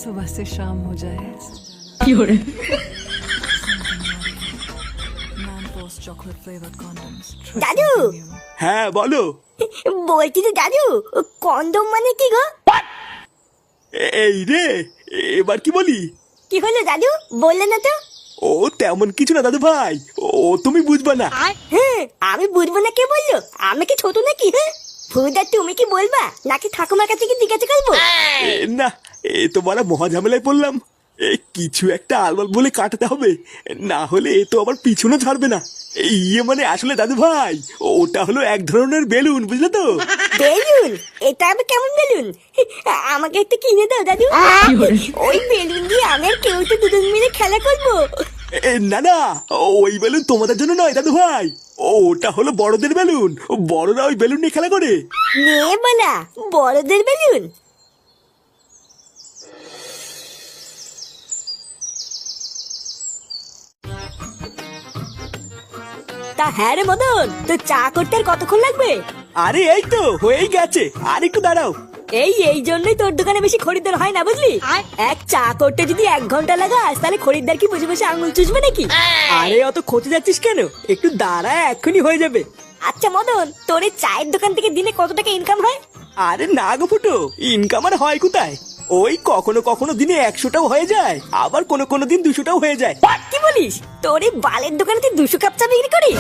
सुबह से शाम हो जाए chocolate flavored condoms. দাদু হ্যাঁ বলো। বলছি তো দাদু, কন্ডম মানে কি গো? এই রে, এবার কি বলি? কি হলো দাদু, বললে না তো? ও তেমন কিছু না দাদু ভাই, ও তুমি বুঝবা না। হ্যাঁ, আমি বুঝবো না কে বললো? আমি কি ছোট নাকি? হ্যাঁ ফুদা, তুমি কি বলবা নাকি ঠাকুমার কাছে কি জিজ্ঞাসা করবো? না, এ তো বড় মহা ঝামেলায় পড়লাম। কিছু একটা আলবাল বলে কাটাতে হবে, না হলে এ তো আবার পিছনে ছাড়বে না। ইয়ে মানে আসলে দাদু ভাই, ওটা হলো এক ধরনের বেলুন, বুঝলে তো? বেলুন? এটা আবার কেমন বেলুন? আমাকে একটু কিনে দাও দাদু। ওই বেলুন দিয়ে আমি আর কেউ তো দুজন মিলে খেলা করবো। না না, ওই বেলুন তোমাদের জন্য নয় দাদু ভাই, ওটা হলো বড়দের বেলুন। বড়রা ওই বেলুন নিয়ে খেলা করে। নে বলা, বড়দের বেলুন? তা হ্যাঁ রে মদন, তো চা করতে আর কতক্ষণ লাগবে? আরে এই তো হয়েই গেছে, আর একটু দাঁড়াও। এই জন্যই তোর দোকানে বেশি খরিদ্দার হয় না, বুঝলি? এক চা করতে যদি 1 ঘন্টা লাগাস, তাহলে খরিদ্দার কি বসে বসে আঙুল চুষবে নাকি? আরে অত খোঁজে যাচ্ছিস কেন, একটু দাঁড়া, এক্ষুনি হয়ে যাবে। আচ্ছা মদন, তোর এই চায়ের দোকান থেকে দিনে কত টাকা ইনকাম হয়? আরে না গো ফুটো, ইনকাম আর হয় কোথায়? ওই কখনো কখনো দিনে 100টাও হয়ে যায়, আবার কোনো দিন 200টাও হয়ে যায়। কি বলিস? তোর এই বালের দোকানে তুই 200 কাপ চা বিক্রি করিস?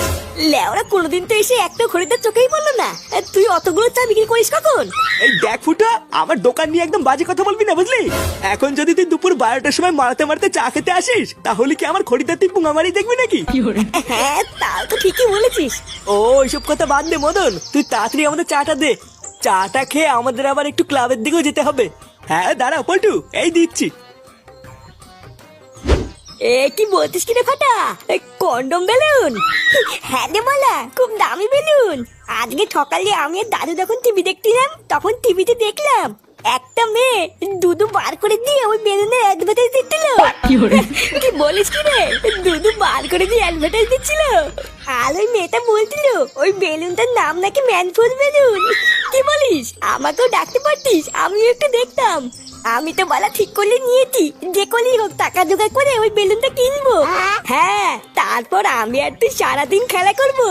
লেওরা কোনোদিন তো এসে একটা খরিদ্দার চোখেই পড়লো না। তুই অতগুলো চা বিক্রি করিস কখন? এই দেখ ফুটো, আমার দোকান নিয়ে একদম বাজে কথা বলবি না, বুঝলি? এখন যদি তুই দুপুর 12টার সময় মারতে মারতে চা খেতে আসিস, তাহলে কি আমার খরিদ্দার তুই পুঙ্গামারি দেখবি নাকি? হ্যাঁ, তাও তো ঠিকই বলেছিস। ও ওইসব কথা বাদ দে মদন, তুই তাড়াতাড়ি আমাদের চাটা দে। চাটা খেয়ে আমাদের আবার একটু ক্লাবের দিকেও যেতে হবে। হ্যাঁ দাঁড়া পল্টু, এই দিচ্ছি। কি বলছিস কি রে ফাটা? Condom balloon? হ্যাঁ রে বলা, খুব দামি বেলুন। আজকে সকালে আমি আর দাদু যখন টিভি দেখছিলাম, তখন টিভিতে দেখলাম একটা মেয়ে দুধু বার করে দিয়ে ওই বেলুনের অ্যাডভার্টাইজ দিচ্ছিল। কি বলিস কি রে, দুধু বার করে দিয়ে অ্যাডভার্টাইজ দিচ্ছিল? আর ওই মেয়েটা বলছিল ওই বেলুনটার নাম নাকি ম্যানফোর্স বেলুন। কি বলিস? আমাকেও ডাকতে পারতিস, আমিও একটু দেখতাম। আমি তো বলা ঠিক করলে নিয়েছি, যে করেই হোক টাকা জোগাড় করে ওই বেলুনটা কিনবো। হ্যাঁ, তারপর আমি আর তুই সারাদিন খেলা করবো।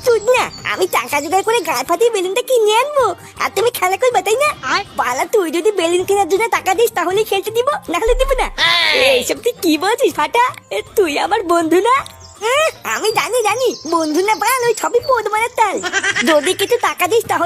তুই না, আমি টাকা জোগাড় করে গায়ে ফাটিয়ে বেলুনটা কিনে আনবো, আর তুমি খেলা করবে, তাই না? পালা, তুই যদি বেলুন কেনার জন্য টাকা দিস তাহলে খেলতে দিব, না হলে দিব না। এইসব তুই কি বলছিস ফাটা? তুই আমার বন্ধু না? আমি জানি বন্ধু না, বাল ওই সবই পোদ মারার তাল। যদি কিছু টাকা দিস তাহলে